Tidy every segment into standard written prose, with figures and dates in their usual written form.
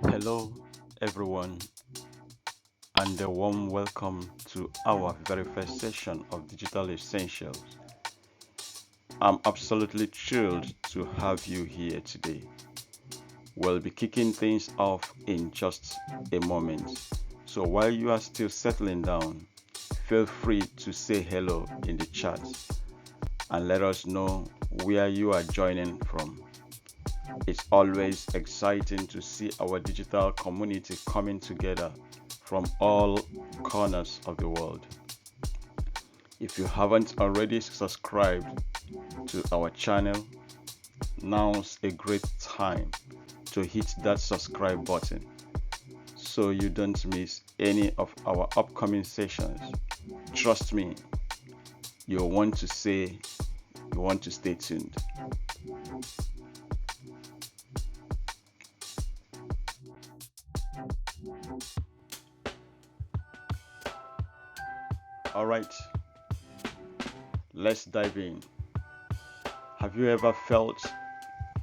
Hello, everyone, and a warm welcome to our very first session of Digital Essentials. I'm absolutely thrilled to have you here today. We'll be kicking things off in just a moment. So while you are still settling down, feel free to say hello in the chat and let us know where you are joining from. It's always exciting to see our digital community coming together from all corners of the world. If you haven't already subscribed to our channel, now's a great time to hit that subscribe button so you don't miss any of our upcoming sessions. Trust me, you want to stay tuned. All right, let's dive in. Have you ever felt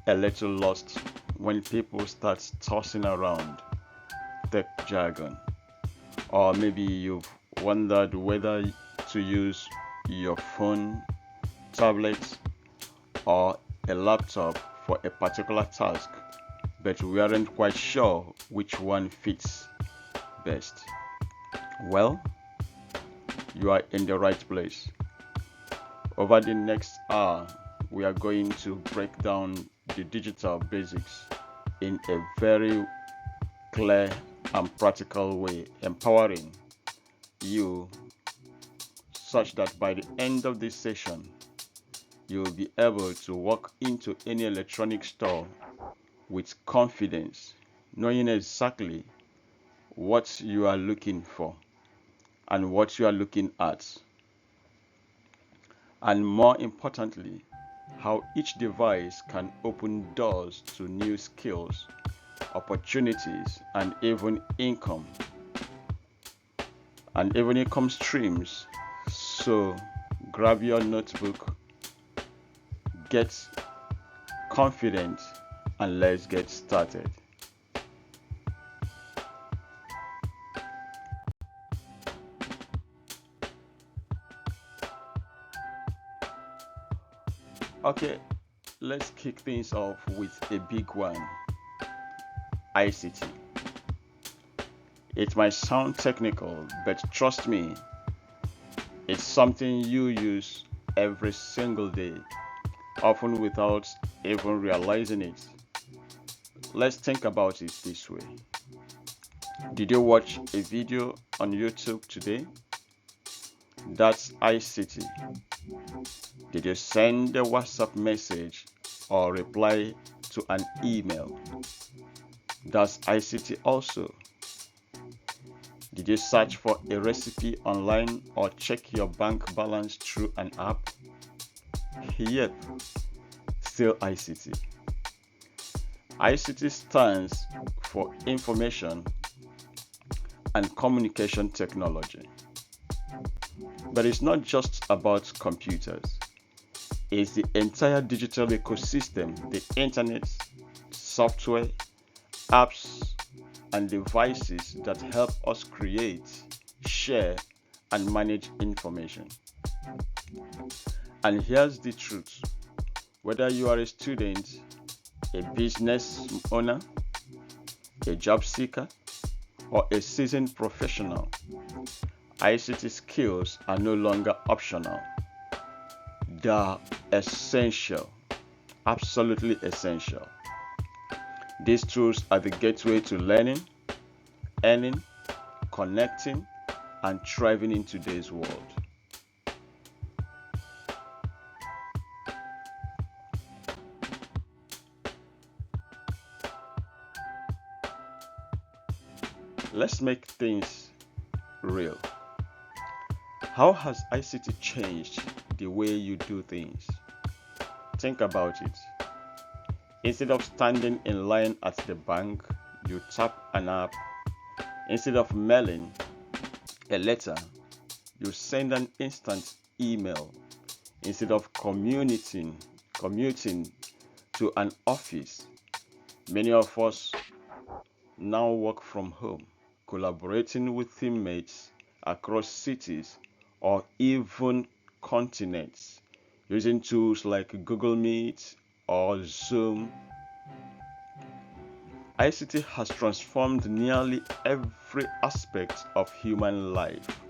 a little lost when people start tossing around tech jargon? Or maybe you've wondered whether to use your phone, tablet, or a laptop for a particular task, but we aren't quite sure which one fits best. Well, you are in the right place. Over the next hour, we are going to break down the digital basics in a very clear and practical way, empowering you such that by the end of this session, you will be able to walk into any electronic store with confidence, knowing exactly what you are looking for and what you are looking at, and more importantly, how each device can open doors to new skills, opportunities, and even income streams. So grab your notebook, get confident, and let's get started. Okay, let's kick things off with a big one: ICT. It might sound technical, but trust me, it's something you use every single day, often without even realizing it. Let's think about it this way. Did you watch a video on YouTube today? That's ICT. Did you send a WhatsApp message or reply to an email? That's ICT also. Did you search for a recipe online or check your bank balance through an app? Yep, still ICT. ICT stands for Information and Communication Technology. But it's not just about computers. It's the entire digital ecosystem: the internet, software, apps, and devices that help us create, share, and manage information. And here's the truth: whether you are a student, a business owner, a job seeker, or a seasoned professional, ICT skills are no longer optional. They are essential, absolutely essential. These tools are the gateway to learning, earning, connecting, and thriving in today's world. Let's make things real. How has ICT changed the way you do things? Think about it. Instead of standing in line at the bank, you tap an app. Instead of mailing a letter, you send an instant email. Instead of commuting to an office, many of us now work from home, collaborating with teammates across cities or even continents using tools like Google Meet or Zoom. ICT has transformed nearly every aspect of human life,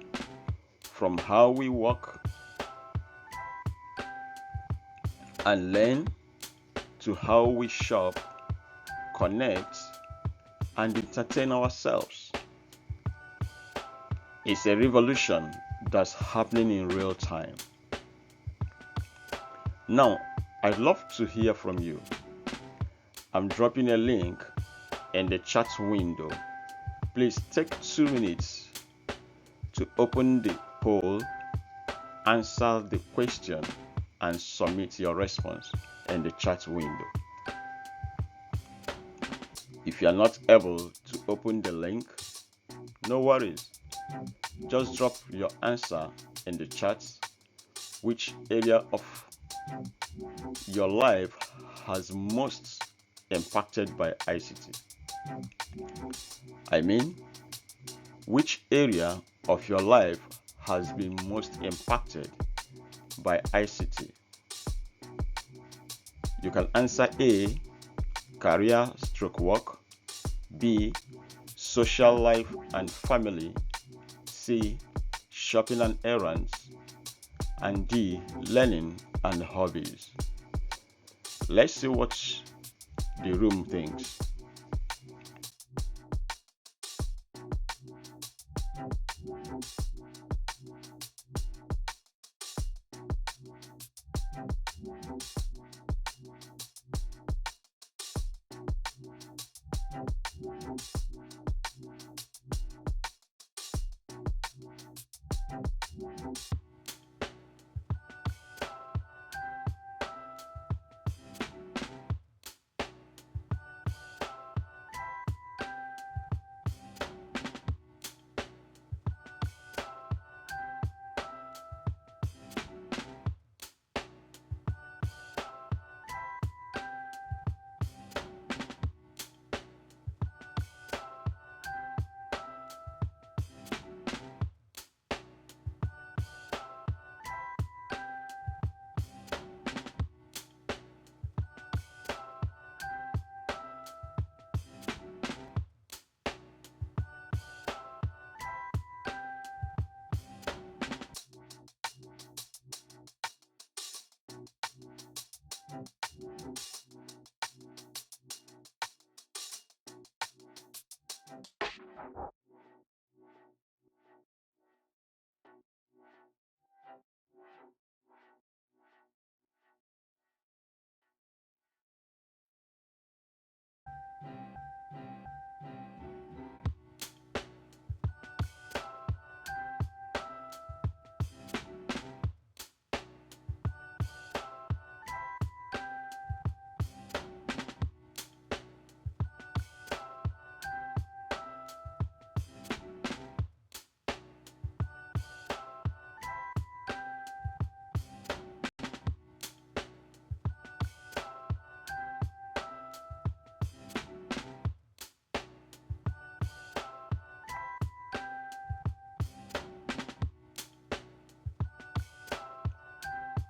from how we work and learn to how we shop, connect, and entertain ourselves. It's a revolution that's happening in real time. Now, I'd love to hear from you. I'm dropping a link in the chat window. Please take 2 minutes to open the poll, answer the question, and submit your response in the chat window. If you are not able to open the link, no worries. Just drop your answer in the chat. Which area of your life has most impacted by ICT? I mean, which area of your life has been most impacted by ICT? You can answer A, career stroke work, B, social life and family, C, shopping and errands, and D, learning and hobbies. Let's see what the room thinks.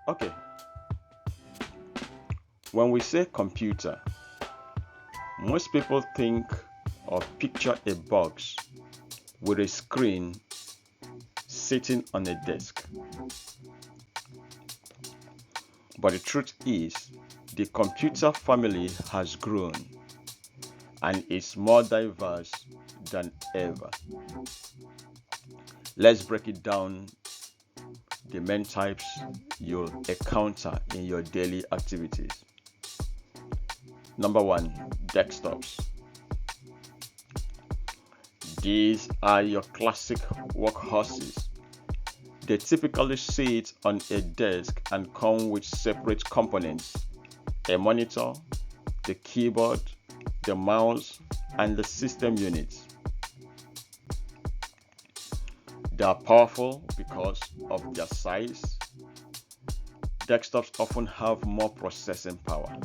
Okay, when we say computer, most people think or picture a box with a screen sitting on a desk. But the truth is, the computer family has grown and is more diverse than ever. Let's break it down, the main types you'll encounter in your daily activities. Number one, desktops. These are your classic workhorses. They typically sit on a desk and come with separate components: a monitor, the keyboard, the mouse, and the system units. They are powerful because of their size. Desktops often have more processing power.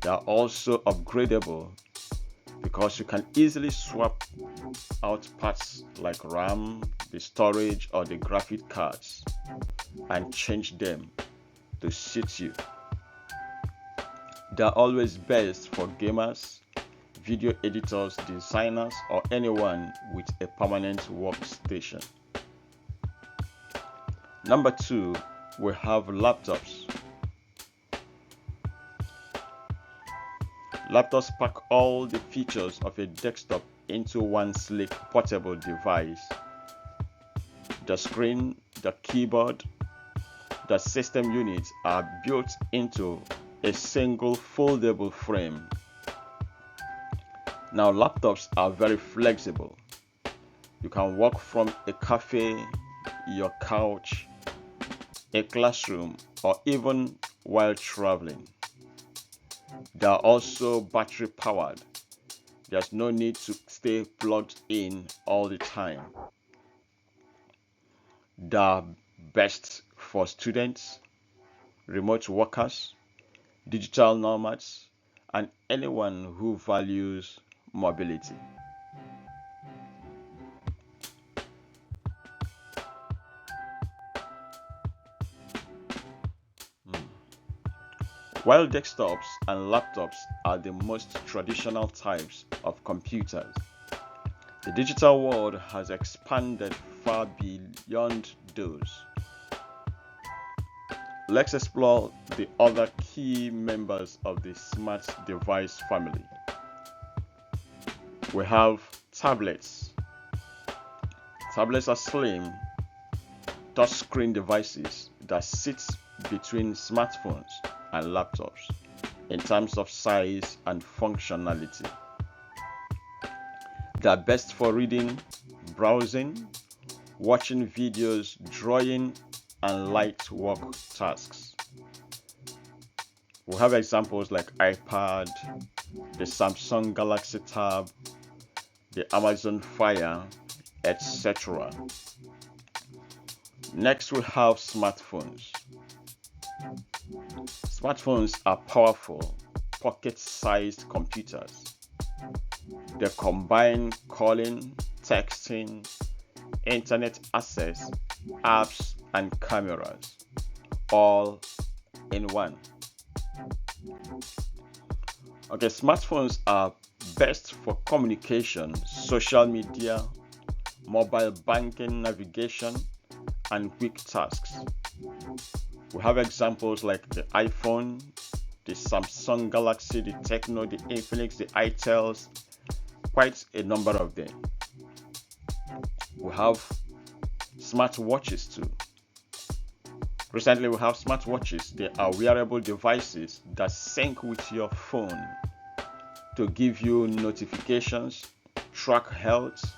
They are also upgradable because you can easily swap out parts like RAM, the storage, or the graphic cards and change them to suit you. They are always best for gamers, video editors, designers, or anyone with a permanent workstation. Number two, we have laptops. Laptops pack all the features of a desktop into one sleek portable device. The screen, the keyboard, the system units are built into a single foldable frame. Now, laptops are very flexible. You can work from a cafe, your couch, a classroom, or even while traveling. They are also battery powered. There's no need to stay plugged in all the time. They are best for students, remote workers, digital nomads, and anyone who values mobility. While desktops and laptops are the most traditional types of computers, the digital world has expanded far beyond those. Let's explore the other key members of the smart device family. We have tablets. Tablets are slim, touchscreen devices that sit between smartphones and laptops in terms of size and functionality. They are best for reading, browsing, watching videos, drawing, and light work tasks. We have examples like iPad, the Samsung Galaxy Tab, the Amazon Fire, etc. Next, we have smartphones. Smartphones are powerful, pocket-sized computers. They combine calling, texting, internet access, apps, and cameras, all in one. Okay, smartphones are best for communication, social media, mobile banking, navigation, and quick tasks. We have examples like the iPhone, the Samsung Galaxy, the Tecno, the Infinix, the Itels, quite a number of them. We have smartwatches too. Recently, we have smartwatches. They are wearable devices that sync with your phone to give you notifications, track health,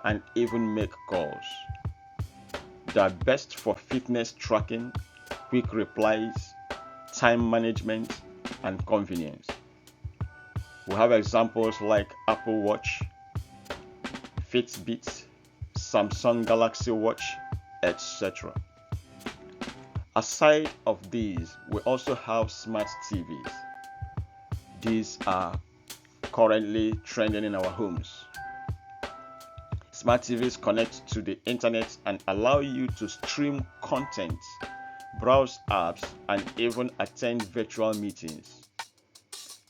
and even make calls. They are best for fitness tracking, quick replies, time management, and convenience. We have examples like Apple Watch, Fitbit, Samsung Galaxy Watch, etc. Aside of these, we also have smart TVs. These are currently trending in our homes. Smart TVs connect to the internet and allow you to stream content, browse apps, and even attend virtual meetings.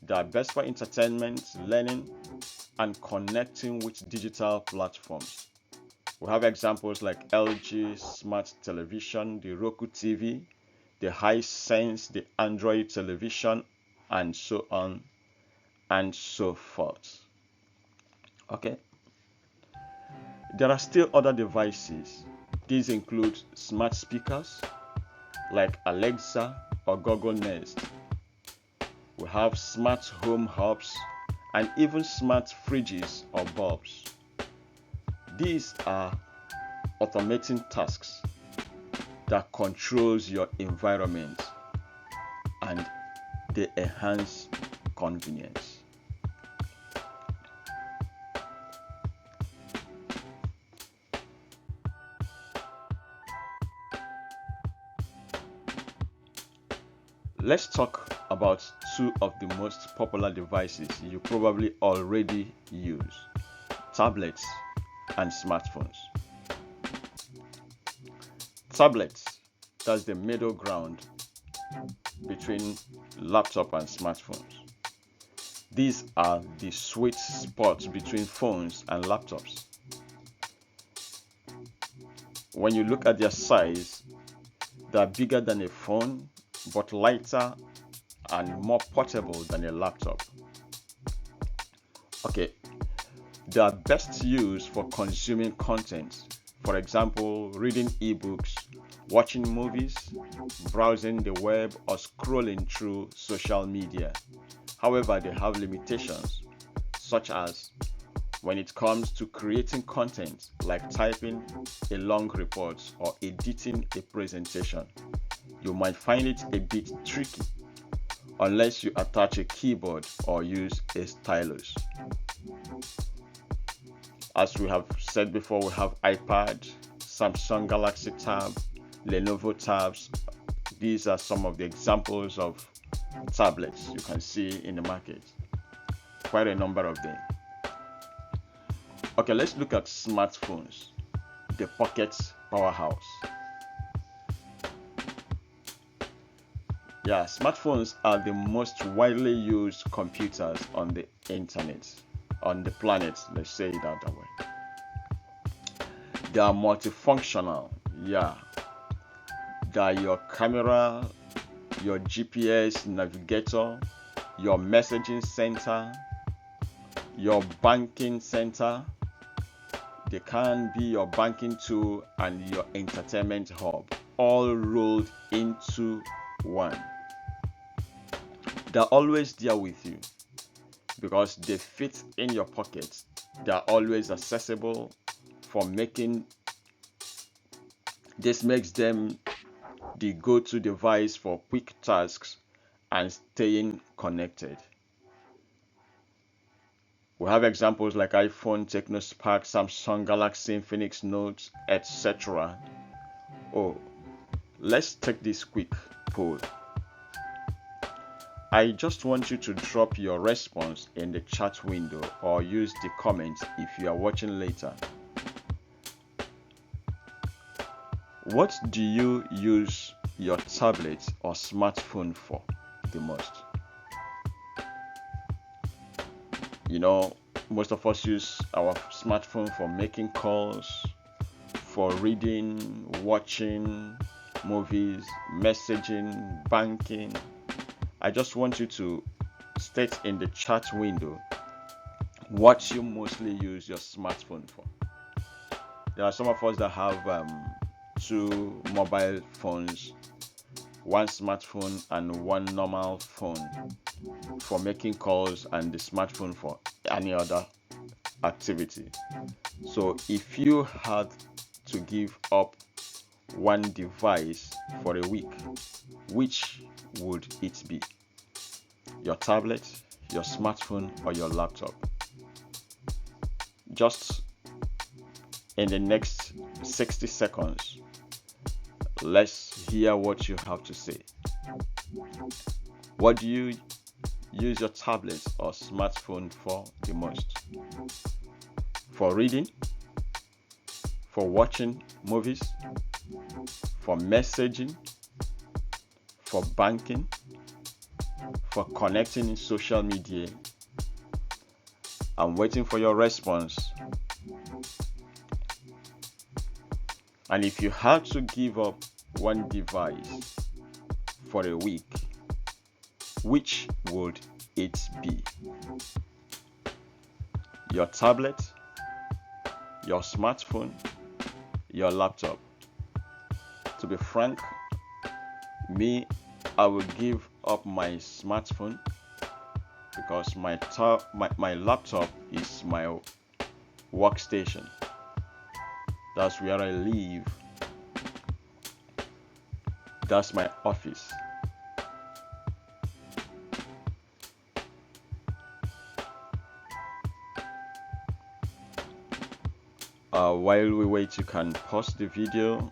They are best for entertainment, learning, and connecting with digital platforms. We have examples like LG Smart Television, the Roku TV, the Hisense, the Android television, and so on and so forth. Okay. There are still other devices. These include smart speakers like Alexa or Google Nest. We have smart home hubs and even smart fridges or bulbs. These are automating tasks that controls your environment and they enhance convenience. Let's talk about two of the most popular devices you probably already use: tablets and smartphones. Tablets, that's the middle ground between laptop and smartphones. These are the sweet spots between phones and laptops. When you look at their size, they are bigger than a phone, but lighter and more portable than a laptop. Okay, they are best used for consuming content. For example, reading ebooks, watching movies, browsing the web, or scrolling through social media. However, they have limitations, such as when it comes to creating content like typing a long report or editing a presentation. You might find it a bit tricky unless you attach a keyboard or use a stylus. As we have said before, we have iPad, Samsung Galaxy Tab, Lenovo Tabs. These are some of the examples of tablets you can see in the market. Quite a number of them. Okay, let's look at smartphones, the pocket powerhouse. Yeah, smartphones are the most widely used computers on the internet, on the planet, let's say it that way. They are multifunctional. Yeah, they are your camera, your GPS navigator, your messaging center, your banking center. They can be your banking tool and your entertainment hub, all rolled into one. They're always there with you because they fit in your pocket. They're always accessible for making. This makes them the go-to device for quick tasks and staying connected. We have examples like iPhone, Techno Spark, Samsung Galaxy, Infinix Note, etc. Oh, let's take this quick poll. I just want you to drop your response in the chat window or use the comments if you are watching later. What do you use your tablet or smartphone for the most? You know, most of us use our smartphone for making calls, for reading, watching movies, messaging, banking. I just want you to state in the chat window what you mostly use your smartphone for. There are some of us that have two mobile phones, one smartphone and one normal phone for making calls and the smartphone for any other activity. So if you had to give up one device for a week, which would it be? Your tablet, your smartphone, or your laptop? Just in the next 60 seconds, let's hear what you have to say. What do you use your tablet or smartphone for the most? For reading? For watching movies? For messaging? for banking, for connecting in social media. I'm waiting for your response. And if you had to give up one device for a week, which would it be? Your tablet, your smartphone, your laptop? To be frank, I will give up my smartphone because my laptop is my workstation. That's where I live. That's my office. While we wait, you can pause the video.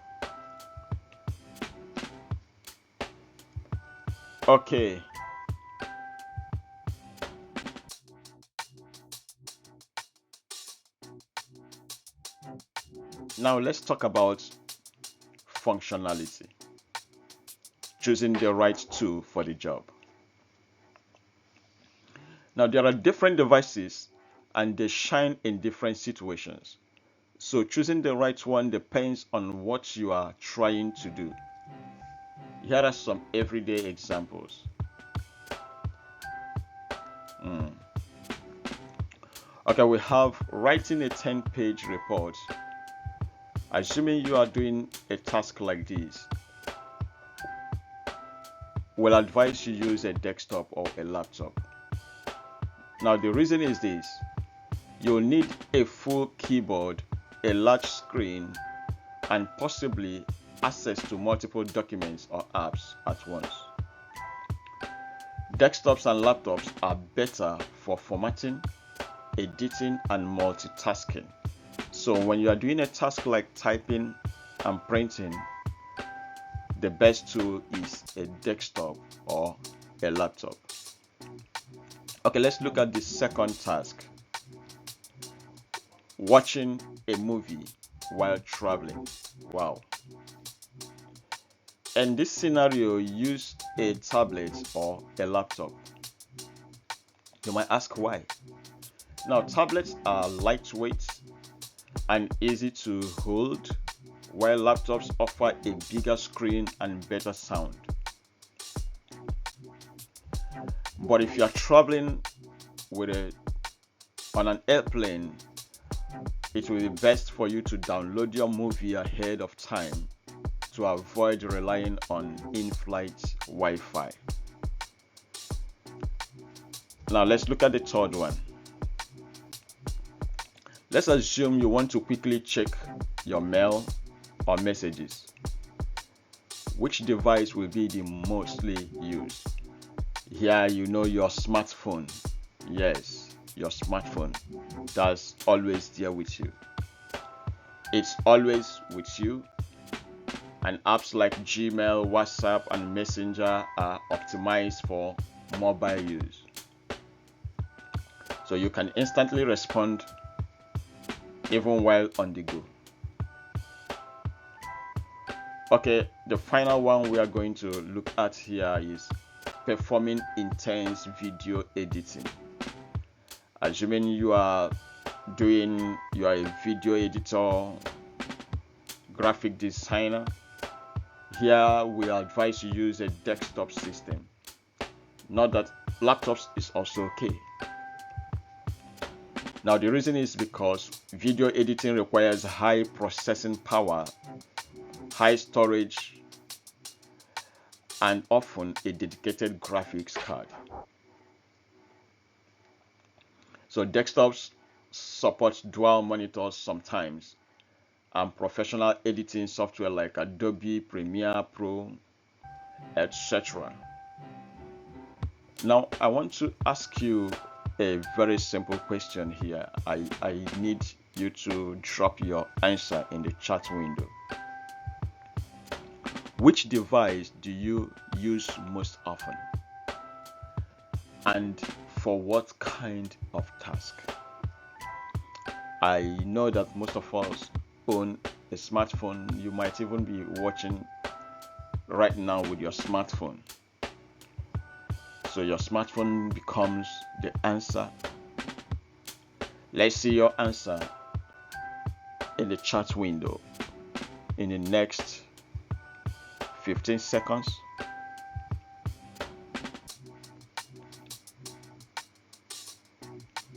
Okay. Now let's talk about functionality. Choosing the right tool for the job. Now there are different devices and they shine in different situations. So choosing the right one depends on what you are trying to do. Here are some everyday examples. Okay, we have writing a 10-page report. Assuming you are doing a task like this, we'll advise you use a desktop or a laptop. Now the reason is this: you'll need a full keyboard, a large screen, and possibly access to multiple documents or apps at once. Desktops and laptops are better for formatting, editing, and multitasking. So when you are doing a task like typing and printing, the best tool is a desktop or a laptop. Okay, let's look at the second task. Watching a movie while traveling. Wow. In this scenario, use a tablet or a laptop. You might ask why. Now, tablets are lightweight and easy to hold, while laptops offer a bigger screen and better sound. But if you are traveling on an airplane, it will be best for you to download your movie ahead of time to avoid relying on in-flight Wi-Fi. Now let's look at the third one. Let's assume you want to quickly check your mail or messages. Which device will be the mostly used? Here you know your smartphone. Yes, your smartphone. That's always there with you. It's always with you. And apps like Gmail, WhatsApp, and Messenger are optimized for mobile use. So you can instantly respond even while on the go. Okay, the final one we are going to look at here is performing intense video editing. Assuming you are a video editor, graphic designer, here we advise you use a desktop system. Not that laptops is also okay. Now the reason is because video editing requires high processing power, high storage, and often a dedicated graphics card. So desktops support dual monitors sometimes, and professional editing software like Adobe Premiere Pro, etc. Now I want to ask you a very simple question here. I need you to drop your answer in the chat window. Which device do you use most often? And for what kind of task? I know that most of us own a smartphone. You might even be watching right now with your smartphone. So your smartphone becomes the answer. Let's see your answer in the chat window in the next 15 seconds.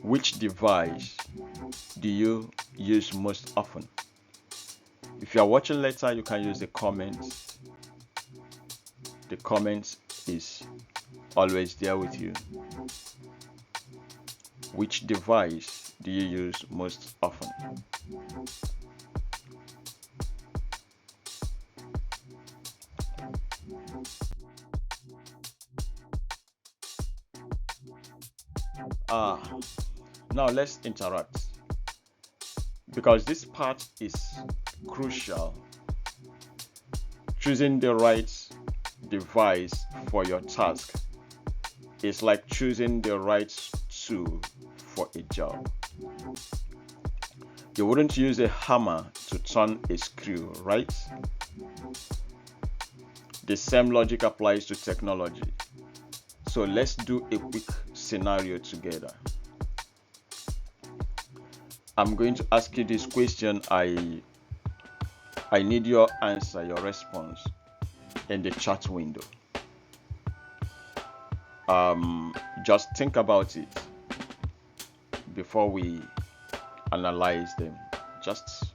Which device do you use most often? If you are watching later, you can use the comments. The comments is always there with you. Which device do you use most often? Now let's interact, because this part is crucial. Choosing the right device for your task is like choosing the right tool for a job. You wouldn't use a hammer to turn a screw, right? The same logic applies to technology. So let's do a quick scenario together. I'm going to ask you this question. I need your answer, your response in the chat window. Just think about it before we analyze them. Just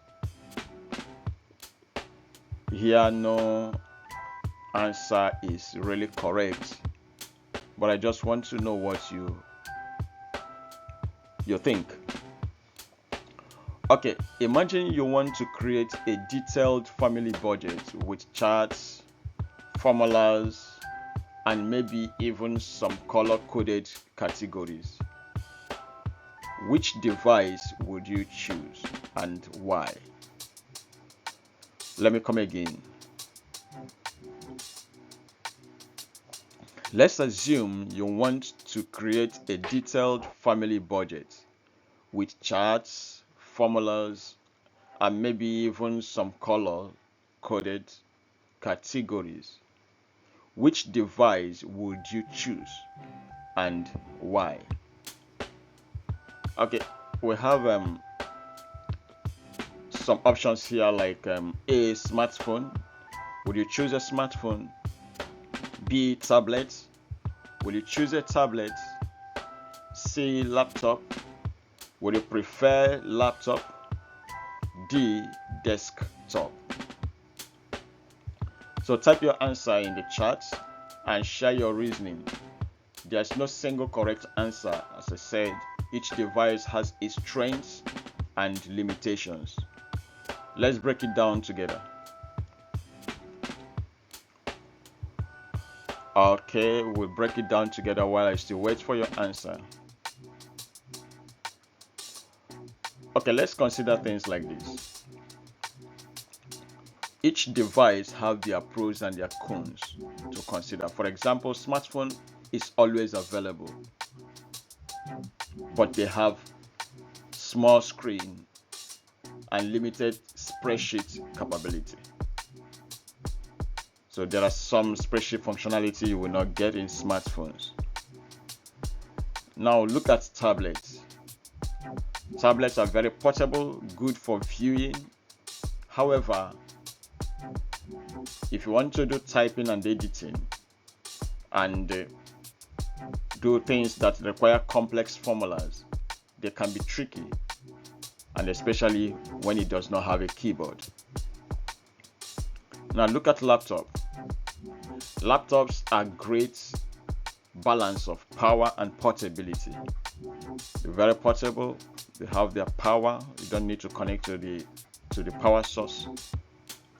here, no answer is really correct, but I just want to know what you think. Okay, imagine you want to create a detailed family budget with charts, formulas, and maybe even some color-coded categories. Which device would you choose and why? Let me come again. Let's assume you want to create a detailed family budget with charts, formulas, and maybe even some color-coded categories. Which device would you choose and why? Okay, we have some options here, like A, smartphone. Would you choose a smartphone? B, tablet. Will you choose a tablet? C, laptop. Would you prefer laptop? D, desktop. So type your answer in the chat and share your reasoning. There's no single correct answer. As I said, each device has its strengths and limitations. Let's break it down together. Okay, we'll break it down together while I still wait for your answer. Okay, let's consider things like this. Each device have their pros and their cons to consider. For example, smartphone is always available, but they have small screen and limited spreadsheet capability. So there are some spreadsheet functionality you will not get in smartphones. Now look at tablets. Tablets are very portable, good for viewing. However, if you want to do typing and editing and do things that require complex formulas, they can be tricky, and especially when it does not have a keyboard. Now look at laptop. Laptops are great balance of power and portability. They're very portable. They have their power. You don't need to connect to the power source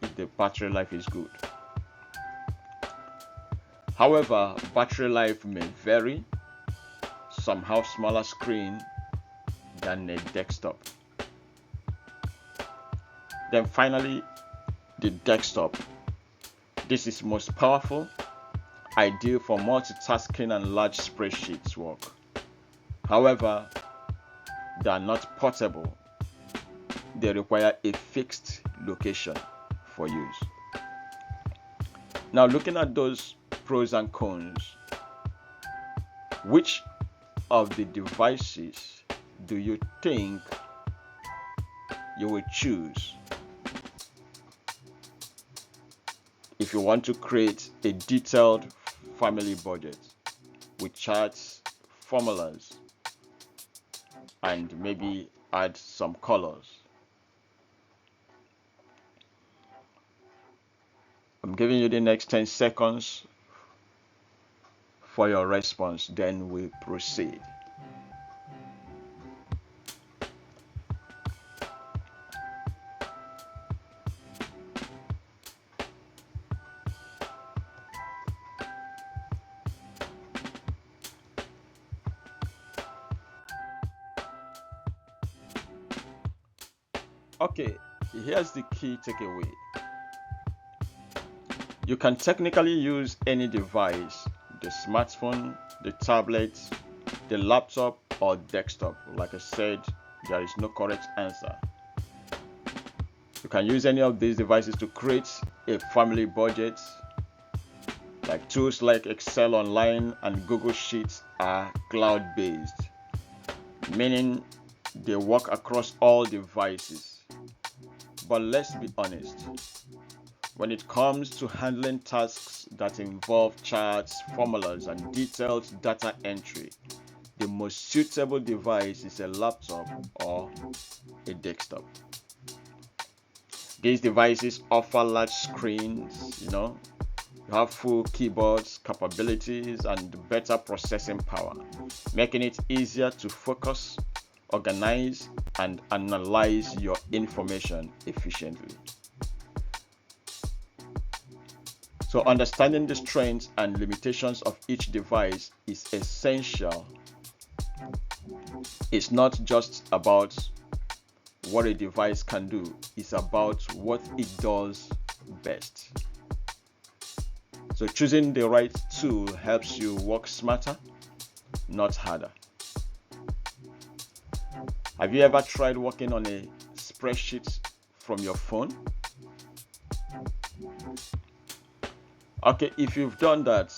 if the battery life is good. However, battery life may vary. Some have smaller screen than a desktop. Then finally, the desktop. This is most powerful, ideal for multitasking and large spreadsheets work. However, they are not portable. They require a fixed location for use. Now, looking at those pros and cons, which of the devices do you think you will choose if you want to create a detailed family budget with charts, formulas, and maybe add some colors? I'm giving you the next 10 seconds for your response, then we proceed. Okay, here's the key takeaway. You can technically use any device, the smartphone, the tablet, the laptop, or desktop. Like I said, there is no correct answer. You can use any of these devices to create a family budget. Like tools like Excel Online and Google Sheets are cloud-based, meaning they work across all devices. But let's be honest, when it comes to handling tasks that involve charts, formulas, and detailed data entry, the most suitable device is a laptop or a desktop. These devices offer large screens, you have full keyboards, capabilities, and better processing power, making it easier to focus, organize, and analyze your information efficiently. So understanding the strengths and limitations of each device is essential. It's not just about what a device can do, it's about what it does best. So choosing the right tool helps you work smarter, not harder. Have you ever tried working on a spreadsheet from your phone? Okay, if you've done that,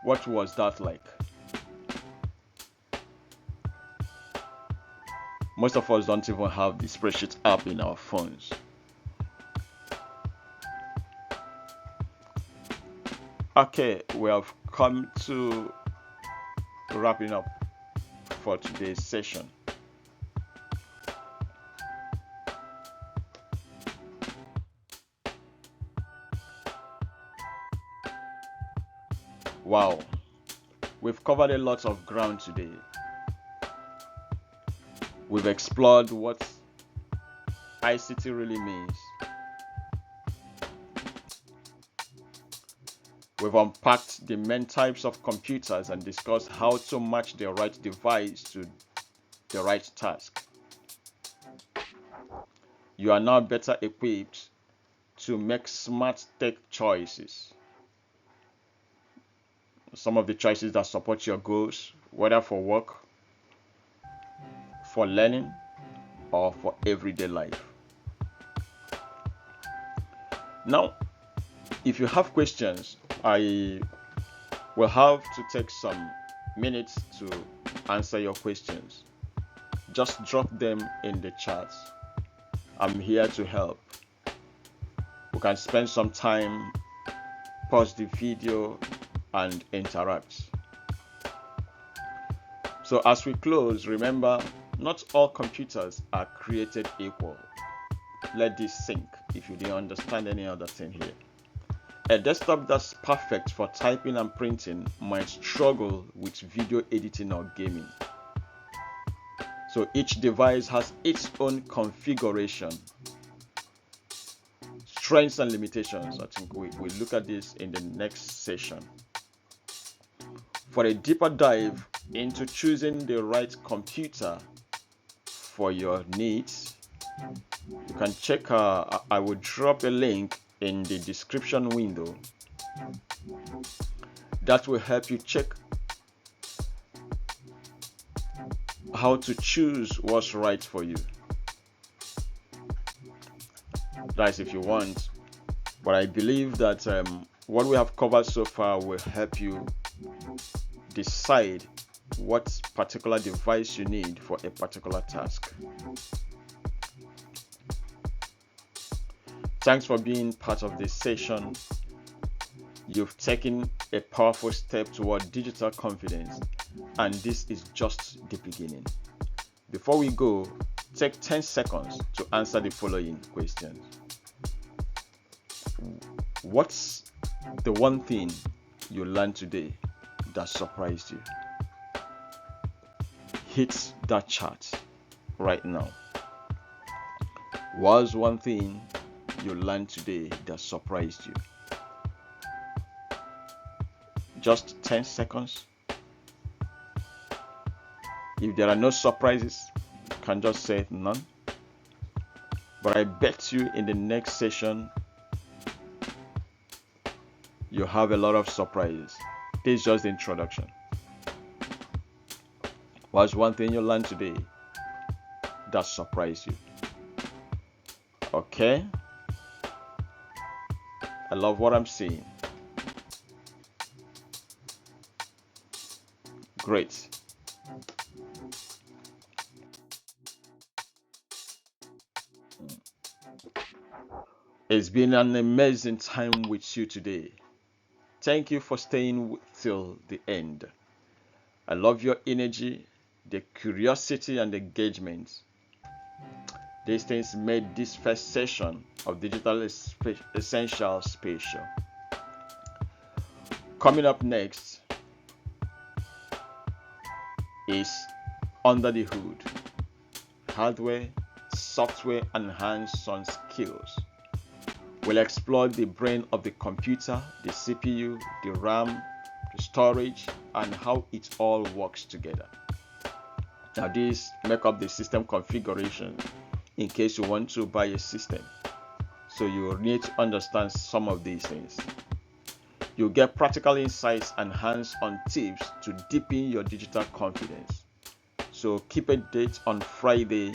what was that like? Most of us don't even have the spreadsheet app in our phones. Okay, we have come to wrapping up for today's session. Wow, we've covered a lot of ground today. We've explored what ICT really means. We've unpacked the main types of computers and discussed how to match the right device to the right task. You are now better equipped to make smart tech choices. Some of the choices that support your goals, whether for work, for learning, or for everyday life. Now, if you have questions, I will have to take some minutes to answer your questions. Just drop them in the chat. I'm here to help. We can spend some time, pause the video, and interact. So as we close, remember, not all computers are created equal. Let this sink if you didn't understand any other thing here. A desktop that's perfect for typing and printing might struggle with video editing or gaming. So each device has its own configuration, strengths and limitations. I think we look at this in the next session. For a deeper dive into choosing the right computer for your needs, you can check I will drop a link in the description window that will help you check how to choose what's right for you. That's if you want, but I believe that what we have covered so far will help you decide what particular device you need for a particular task. Thanks for being part of this session. You've taken a powerful step toward digital confidence, and this is just the beginning. Before we go, take 10 seconds to answer the following questions. What's the one thing you learned today that surprised you? Hit that chat right now. What's one thing you learned today that surprised you? Just 10 seconds. If there are no surprises, you can just say none. But I bet you in the next session, you have a lot of surprises. This is just the introduction. What's one thing you learned today that surprised you? Okay. I love what I'm seeing. Great. It's been an amazing time with you today. Thank you for staying till the end. I love your energy, the curiosity and engagement. These things made this first session of Digital Essentials special. Coming up next is Under the Hood, hardware, software, and hands-on skills. We'll explore the brain of the computer, the CPU, the RAM, the storage, and how it all works together. Now, these make up the system configuration in case you want to buy a system. So you will need to understand some of these things. You'll get practical insights and hands-on tips to deepen your digital confidence. So keep a date on Friday,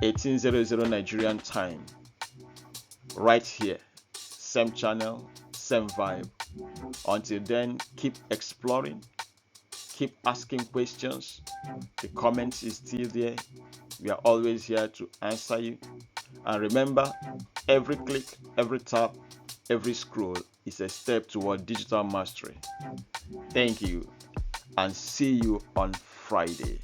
1800 Nigerian time. Right here, same channel, same vibe. Until then, keep exploring, keep asking questions. The comments is still there. We are always here to answer you. And remember, every click, every tap, every scroll is a step toward digital mastery. Thank you, and see you on Friday.